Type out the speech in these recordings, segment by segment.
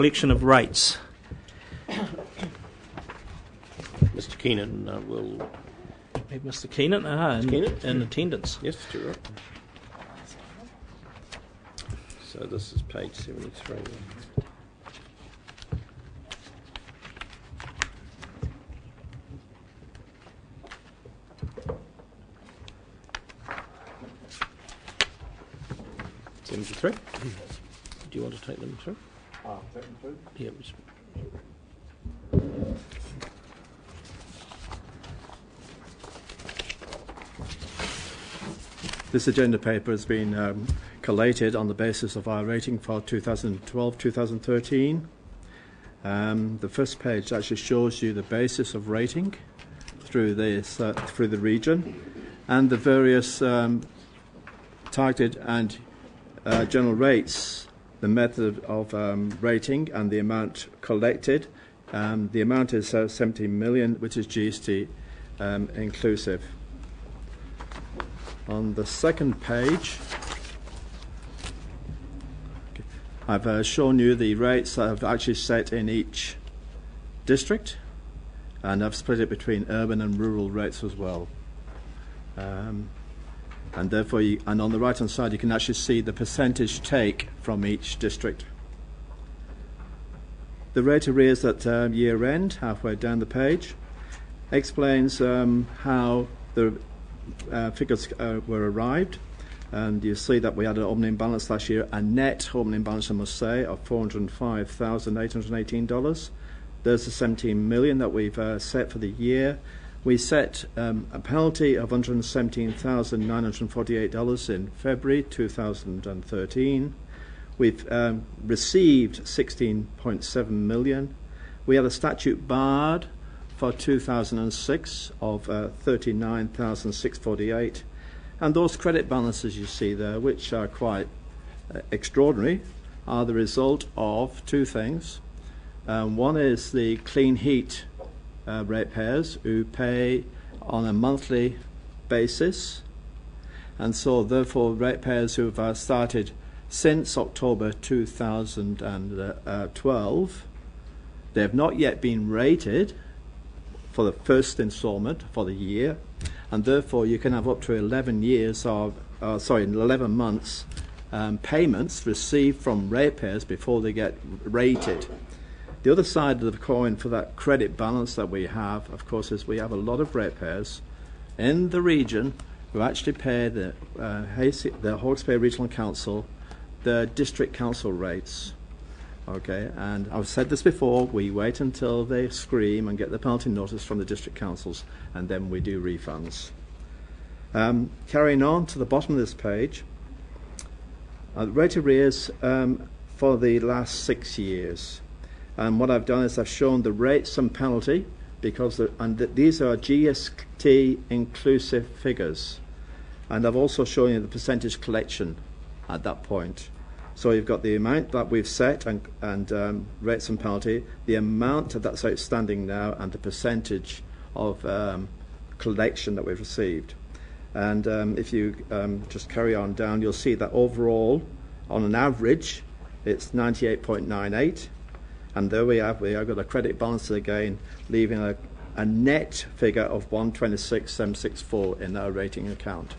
collection of rates. Mr. Keenan will... Mr. Keenan, in attendance. Yes, you're right. So this is page 73. Do you want to take them through? Take them through? Yeah. This agenda paper has been collated on the basis of our rating for 2012-2013. The first page actually shows you the basis of rating through the region and the various targeted and general rates, the method of rating and the amount collected. The amount is 70 million, which is GST inclusive. On the second page, I've shown you the rates that I've actually set in each district, and I've split it between urban and rural rates as well. And therefore, and on the right-hand side, you can actually see the percentage take from each district. The rate arrears at year end, halfway down the page, explains how the figures were arrived, and you see that we had an opening balance last year, a net opening balance, I must say, of $405,818. There's the 17 million that we've set for the year. We set a penalty of $117,948 in February 2013. We've received 16.7 million. We had a statute barred for 2006 of 39,648, and those credit balances you see there, which are quite extraordinary, are the result of two things. One is the clean heat ratepayers who pay on a monthly basis, and so therefore ratepayers who have started since October 2012, they have not yet been rated for the first instalment for the year, and therefore you can have up to 11 months payments received from ratepayers before they get rated. The other side of the coin for that credit balance that we have, of course, is we have a lot of ratepayers in the region who actually pay the Hawke's Bay Regional Council the district council rates. Okay, and I've said this before, we wait until they scream and get the penalty notice from the district councils, and then we do refunds. Carrying on to the bottom of this page, rate arrears for the last 6 years. And what I've done is I've shown the rates and penalty, because these are GST inclusive figures. And I've also shown you the percentage collection at that point. So you've got the amount that we've set and rates and penalty, the amount that's outstanding now, and the percentage of collection that we've received. And if you just carry on down, you'll see that overall, on an average, it's 98.98. And there we have got a credit balance again, leaving a net figure of 126,764 in our rating account.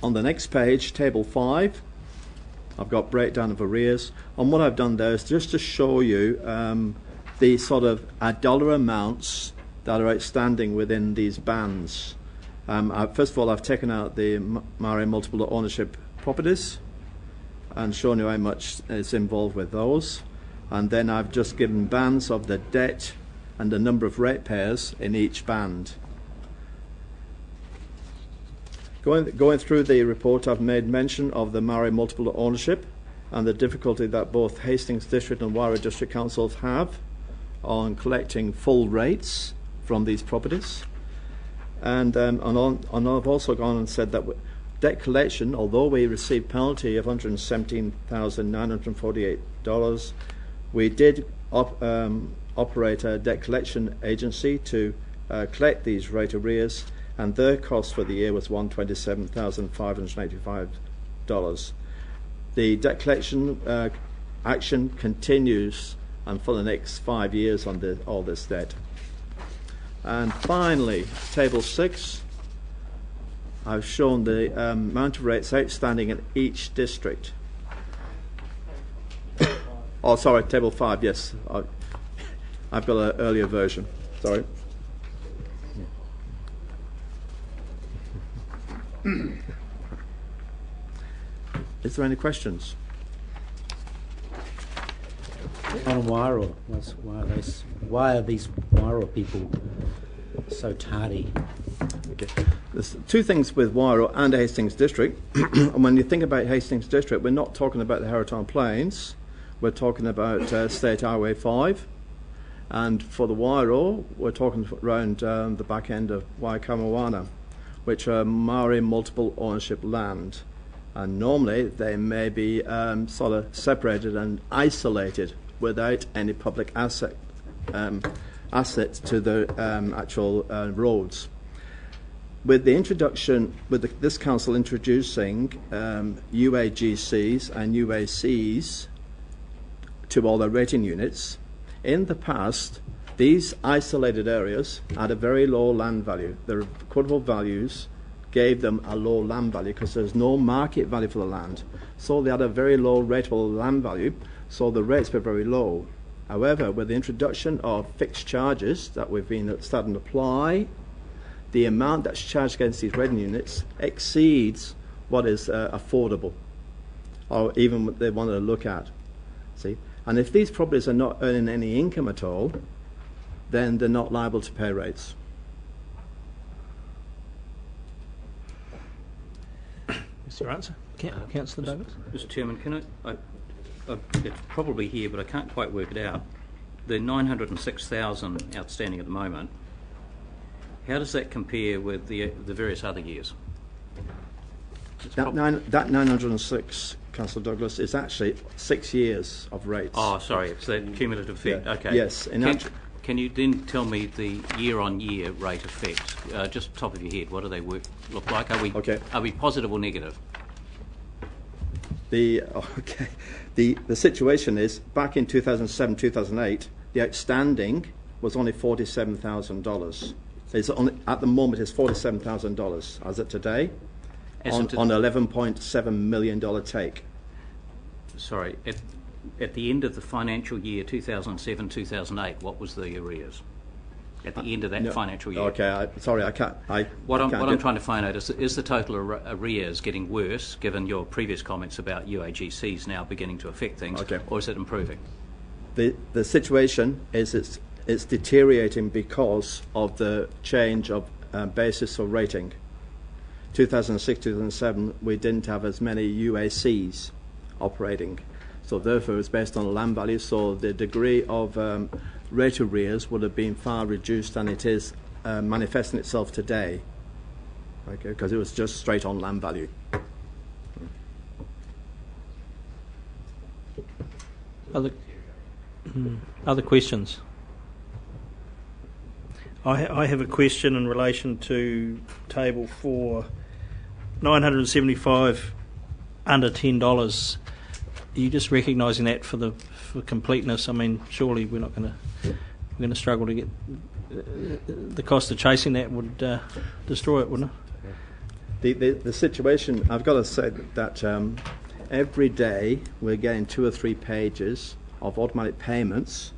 On the next page, table 5, I've got breakdown of arrears. And what I've done there is just to show you the sort of dollar amounts that are outstanding within these bands. First of all, I've taken out the Maori multiple ownership properties and shown you how much is involved with those. And then I've just given bands of the debt and the number of ratepayers in each band. Going through the report, I've made mention of the Maori multiple ownership and the difficulty that both Hastings District and Wairau District Councils have on collecting full rates from these properties. And I've also gone and said that debt collection, although we received penalty of $117,948, we did operate a debt collection agency to collect these rate arrears, and their cost for the year was $127,585. The debt collection action continues and for the next 5 years on all this debt. And finally, Table 6, I've shown the amount of rates outstanding in each district. Oh, sorry, Table 5, yes. I've got an earlier version. Sorry. Is there any questions? On Wairua, why are these Wairua people so tardy? Okay. There's two things with Wairua and Hastings District. And when you think about Hastings District, we're not talking about the Haratong Plains. We're talking about State Highway 5. And for the Wairua, we're talking around the back end of Waikamoana, which are Maori multiple ownership land. And normally they may be sort of separated and isolated without any public asset to the actual roads. With the introduction, this council introducing UAGCs and UACs to all their rating units, in the past, these isolated areas had a very low land value. Their equitable values gave them a low land value because there's no market value for the land. So they had a very low rateable land value, so the rates were very low. However, with the introduction of fixed charges that we've been starting to apply, the amount that's charged against these rating units exceeds what is affordable, or even what they want to look at. See, and if these properties are not earning any income at all, then they're not liable to pay rates. Is your answer, Councillor Douglas? Mr. Chairman, can it's probably here, but I can't quite work it out. The 906,000 outstanding at the moment, how does that compare with the various other years? That 906, Councillor Douglas, is actually 6 years of rates. Oh, sorry, it's that cumulative effect. Yeah. Okay. Yes. Can you then tell me the year-on-year rate effects? Just top of your head, what do they look like? Are we positive or negative? The situation is, back in 2007, 2008, the outstanding was only $47,000. At the moment, it's $47,000 as of today, on $11.7 million take. Sorry, at the end of the financial year 2007-2008, what was the arrears? At the end of that financial year. Okay, I can't. What I'm trying to find out is the total arrears getting worse, given your previous comments about UAGCs now beginning to affect things, or is it improving? The situation is it's deteriorating because of the change of basis of rating. 2006, 2007, we didn't have as many UACs operating. So therefore, it's based on land value. So the degree of rate arrears would have been far reduced than it is manifesting itself today. Okay, because it was just straight on land value. Other questions? I have a question in relation to Table 4, 975 under $10. Are you just recognising that for completeness? I mean, surely we're going to struggle to get the cost of chasing that would destroy it, wouldn't it? The situation, I've got to say that every day we're getting 2 or 3 pages of automatic payments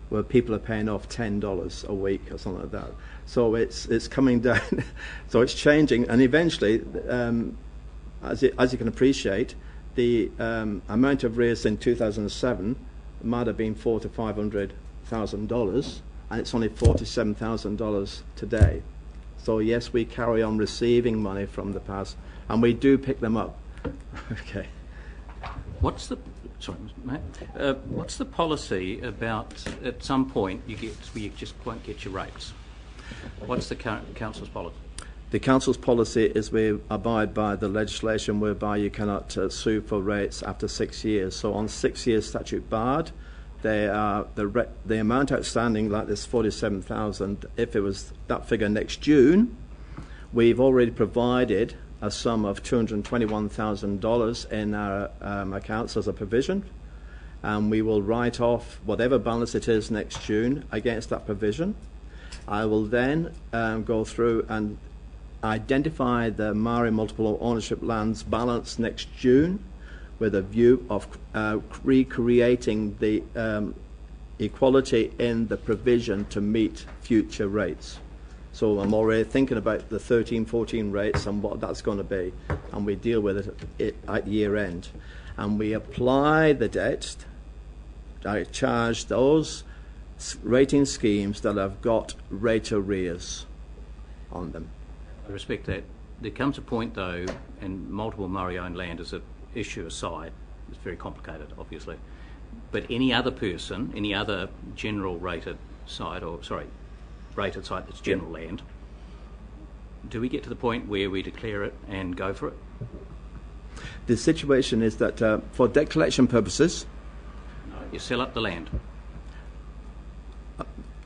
where people are paying off $10 a week or something like that. So it's coming down. So it's changing, and eventually, as you can appreciate, the amount of arrears in 2007 might have been $400,000 to $500,000, and it's only $47,000 today. So yes, we carry on receiving money from the past, and we do pick them up. Okay. What's the policy about at some point you just won't get your rates? What's the council's policy? The council's policy is we abide by the legislation whereby you cannot sue for rates after 6 years. So on 6 years statute barred, the amount outstanding, like this 47,000, if it was that figure next June, we've already provided a sum of $221,000 in our accounts as a provision, and we will write off whatever balance it is next June against that provision. I will then go through and identify the Maori multiple ownership lands balance next June with a view of recreating the equality in the provision to meet future rates. So I'm already thinking about the 13-14 rates and what that's going to be, and we deal with it at year end. And we apply the debt, I charge those rating schemes that have got rate arrears on them. I respect that. There comes a point, though, and multiple Maori-owned land is an issue aside. It's very complicated, obviously. But any other person, any other general rated site, rated site that's general land, do we get to the point where we declare it and go for it? The situation is that for debt collection purposes, No, you sell up the land.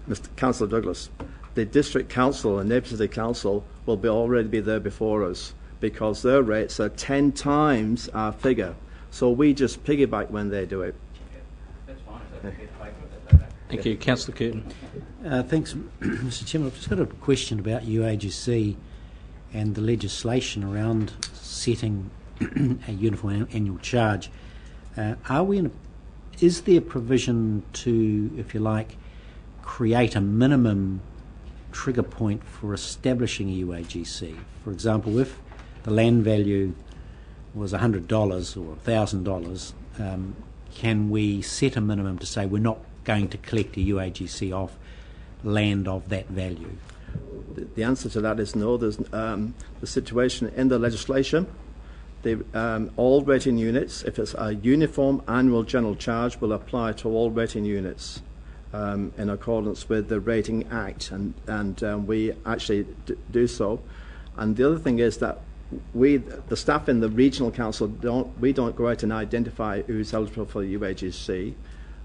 Mr. Councillor Douglas, the District Council and Napier City Council will already be there before us because their rates are 10 times our figure. So we just piggyback when they do it. That's fine. Thank you. Councillor Curtin. Thanks, Mr. Chairman. I've just got a question about UAGC and the legislation around setting a uniform annual charge. Is there provision to, if you like, create a minimum trigger point for establishing a UAGC? For example, if the land value was $100 or $1,000, can we set a minimum to say we're not going to collect a UAGC off land of that value? The answer to that is no. There's the situation in the legislation. All rating units, if it's a uniform annual general charge, will apply to all rating units in accordance with the Rating Act, and we actually do so. And the other thing is that the staff in the regional council don't go out and identify who's eligible for the UAGC.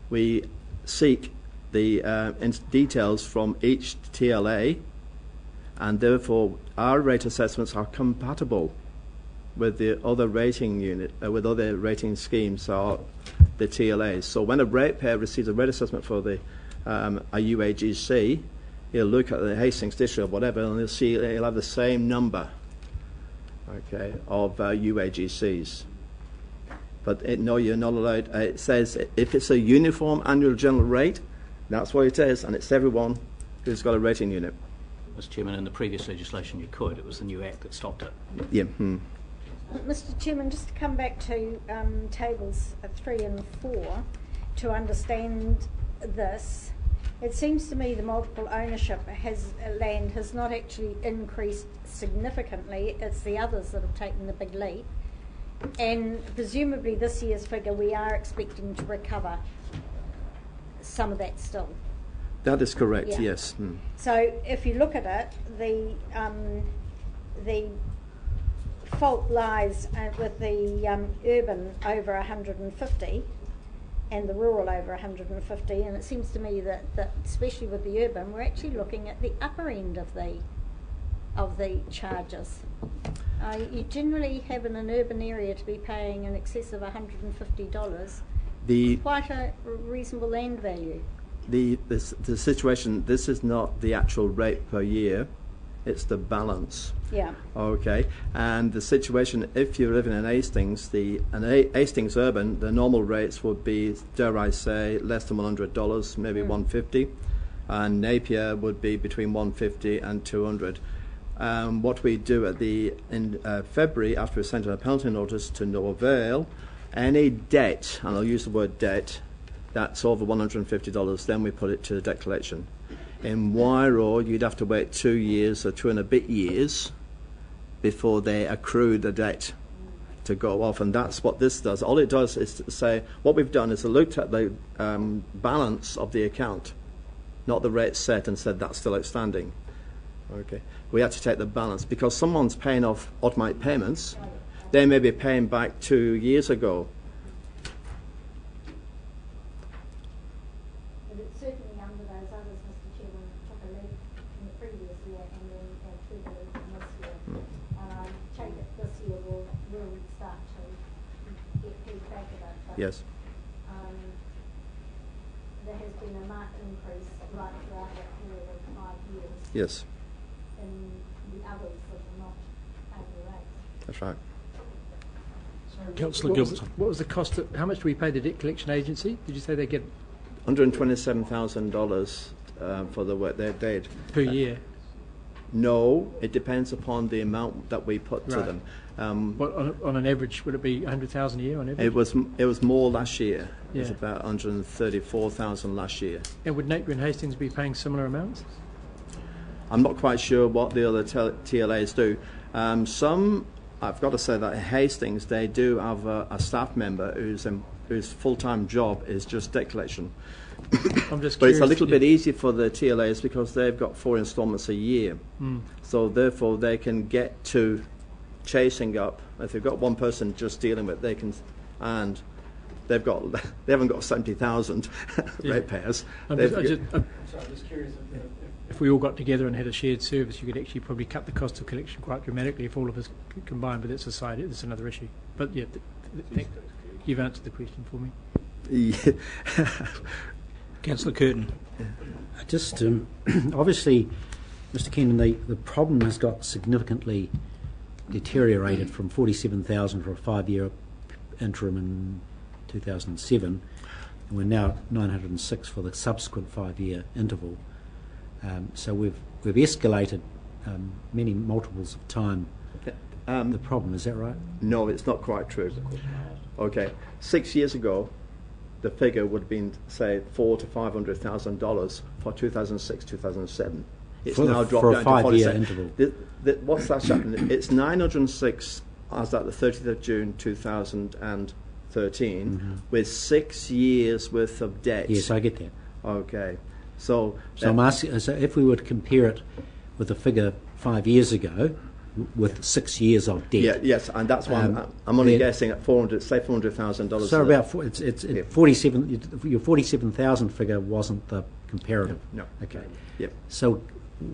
We seek the details from each TLA, and therefore our rate assessments are compatible with the other rating unit, with other rating schemes or the TLAs. So when a ratepayer receives a rate assessment for a UAGC, he'll look at the Hastings district or whatever, and he'll have the same number, okay, of UAGCs. But no, you're not allowed. It says if it's a uniform annual general rate, that's what it is, and it's everyone who's got a rating unit. Mr. Chairman, in the previous legislation you could. It was the new Act that stopped it. Yeah. Mr. Chairman, just to come back to tables 3 and 4, to understand this, it seems to me the multiple ownership land has not actually increased significantly. It's the others that have taken the big leap. And presumably this year's figure we are expecting to recover some of that still. That is correct, Yeah. yes. So if you look at it, the fault lies with the urban over 150 and the rural over 150, and it seems to me that especially with the urban, we're actually looking at the upper end of the charges. You generally have in an urban area to be paying in excess of $150, quite a reasonable land value. The situation, this is not the actual rate per year, it's the balance. Yeah. Okay, and the situation, if you're living in Hastings, Hastings urban, the normal rates would be, dare I say, less than $100, maybe $150, and Napier would be between $150 and $200. What we do in February, after we send a penalty notice to no avail, any debt, and I'll use the word debt, that's over $150, then we put it to the debt collection. In Wairo, you'd have to wait 2 years or 2 and a bit years before they accrue the debt to go off, and that's what this does. All it does is to say, what we've done is looked at the balance of the account, not the rate set, and said that's still outstanding. Okay, we have to take the balance, because someone's paying off automatic payments, they may be paying back 2 years ago. But it's certainly under those others, Mr. Chairman, took a leap from the previous year and then triggered in this year. And I take it Yes. There has been a marked increase right throughout that period of 5 years Yes. in the others that are not over rates. That's right. Councillor What was, Gilbertson. what was the cost? How much do we pay the debt collection agency? Did you say they get $127,000 for the work they did. per year? No, it depends upon the amount that we put to Right. them. What, on an average, would it be 100,000 a year on average? It was more last year. It was Yeah. about 134,000 last year. And would Napier and Hastings be paying similar amounts? I'm not quite sure what the other TLAs do. Some, I've got to say that at Hastings they do have a staff member whose full-time job is just debt collection. I'm just But it's curious. a little bit easier for the TLAs because they've got 4 instalments a year. So therefore they can get to chasing up. If they've got one person just dealing with, they can, and they haven't got 70,000 Yeah. ratepayers. I'm They've just, got- I'm just curious if we all got together and had a shared service, you could actually probably cut the cost of collection quite dramatically if all of us combined. But that's that's another issue. But yeah, you've answered the question for me. Yeah. Councillor Curtin. Just obviously, Mr. Keenan, the problem has got significantly deteriorated from 47,000 for a 5-year interim in 2007, and we're now at 906 for the subsequent 5-year interval. So we've escalated many multiples of time. The problem, is that right? No, it's not quite true. Okay, 6 years ago, the figure would have been, say, $400,000 to $500,000 for 2006, 2007. It's For now the- dropped for a down to 5-year 47. interval. What's that happening? It's 906 as at the 30th of June 2013, with 6 years worth of debt. Yes, I get that. Okay, so So I'm asking, so if we were to compare it with the figure 5 years ago, with 6 years of debt. yeah, yes, and that's why I'm only then- guessing at $400,000. So about it's Yeah. 47. Your 47,000 figure wasn't the comparative. No. Okay. Yep. So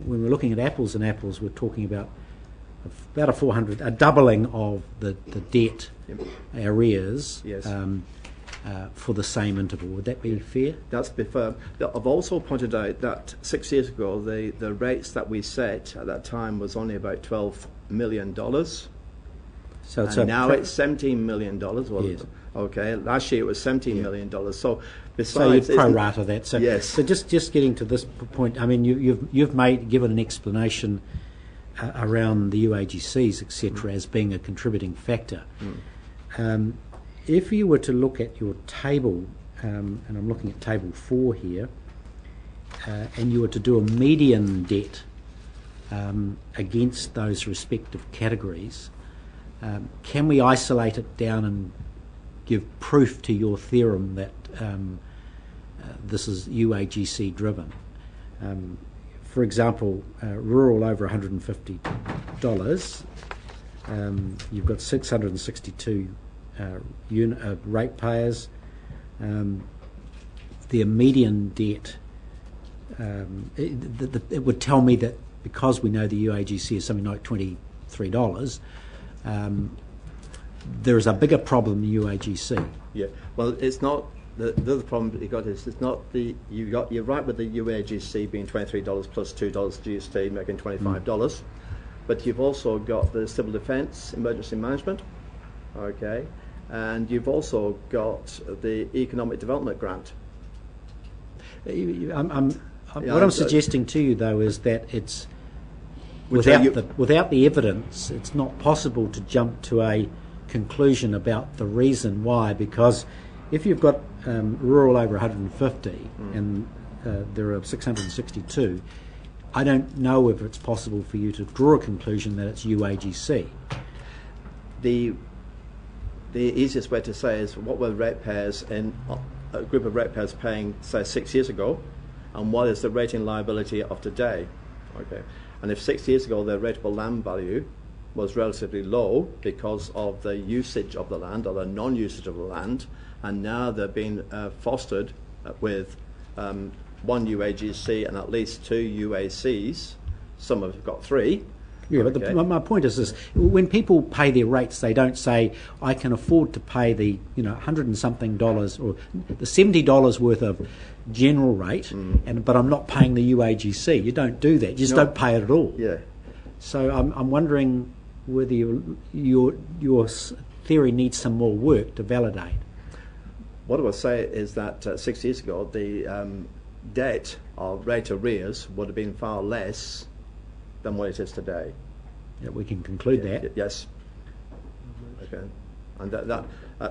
when we're looking at apples and apples, we're talking about a doubling of the debt Yep. arrears. Yes. For the same interval. Would that be fair? That's before. I've also pointed out that 6 years ago, the rates that we set at that time was only about $12 million. So And now it's $17 million. Well, Yes. Okay, last year it was $17 million. So So you besides, pro rata that. So, Yes. so just getting to this point, I mean, you've given an explanation around the UAGCs, etc., as being a contributing factor. If you were to look at your table, and I'm looking at table 4 here, and you were to do a median debt against those respective categories, can we isolate it down and give proof to your theorem that this is UAGC driven? For example, rural over $150, you've got 662 ratepayers. Their median debt, it would tell me that because we know the UAGC is something like $23, there is a bigger problem in UAGC. yeah. Well, it's not. The other problem that you got is it's not the you're right with the UAGC being $23 plus $2 GST, making $25. But you've also got the civil defence, emergency management, okay, and you've also got the economic development grant. What I'm suggesting to you, though, is that it's Which without the evidence, it's not possible to jump to a conclusion about the reason why. Because if you've got rural over 150 and there are 662, I don't know if it's possible for you to draw a conclusion that it's UAGC. The easiest way to say is what were ratepayers in a group of ratepayers paying, say, 6 years ago, and what is the rating liability of today? Okay, and if 6 years ago their rateable land value was relatively low because of the usage of the land or the non-usage of the land, and now they're being fostered with one UAGC and at least 2 UACs. Some have got 3. Yeah, but Okay. my point is this: when people pay their rates, they don't say, "I can afford to pay the $100 and something or the $70 worth of general rate, but I'm not paying the UAGC." You don't do that. You just No. don't pay it at all. Yeah. So I'm wondering whether your theory needs some more work to validate. What I would say is that 6 years ago, the debt or rate arrears would have been far less than what it is today. Yeah, we can conclude that. Yes. Okay. And that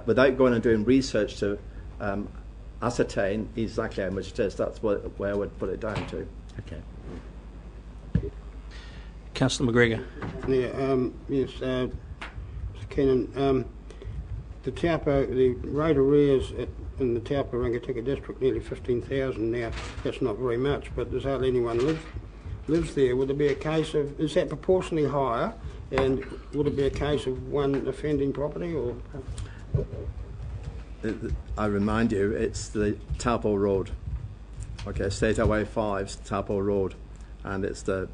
without going and doing research to ascertain exactly how much it is, that's where I would put it down to. Okay. Councillor McGregor. Yeah, yes, Mr. Keenan, the Taupo, the rate arrears in the Taupo Rangitika district, nearly 15,000 now. That's not very much, but there's hardly anyone lives there. Would there be a case of, is that proportionally higher, and would it be a case of one offending property, or? I remind you, it's the Taupo Road. Okay, State Highway 5's Taupo Road, and it's the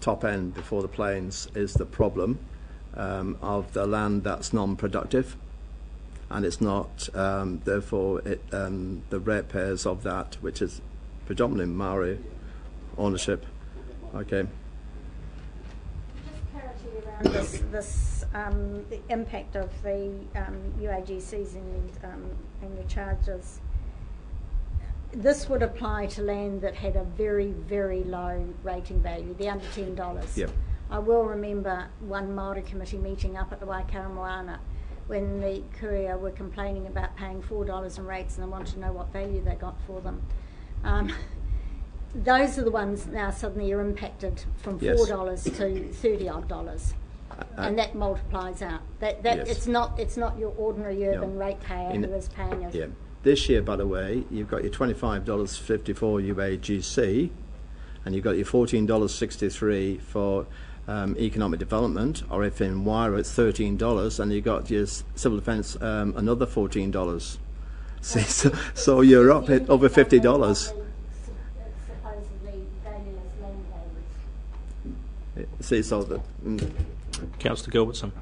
top end before the plains is the problem of the land that's non-productive, and it's not, therefore, the ratepayers of that, which is predominantly Maori ownership. Okay. Just clarity around this the impact of the UAGCs and the charges. This would apply to land that had a very, very low rating value, the under $10. Yep. I will remember one Māori committee meeting up at the Waikaremoana when the courier were complaining about paying $4 in rates, and they wanted to know what value they got for them. Those are the ones now suddenly are impacted from $4 Yes. to $30 and that multiplies out. That Yes. it's not your ordinary urban ratepayer who is paying it. Yeah. This year, by the way, you've got your $25.54 UAGC, and you've got your $14.63 for economic development, or if in Waira it's $13, and you've got your civil defence another $14. See, so you're up at over $50. Supposedly valueless land values. See, so that. Councillor Gilbertson.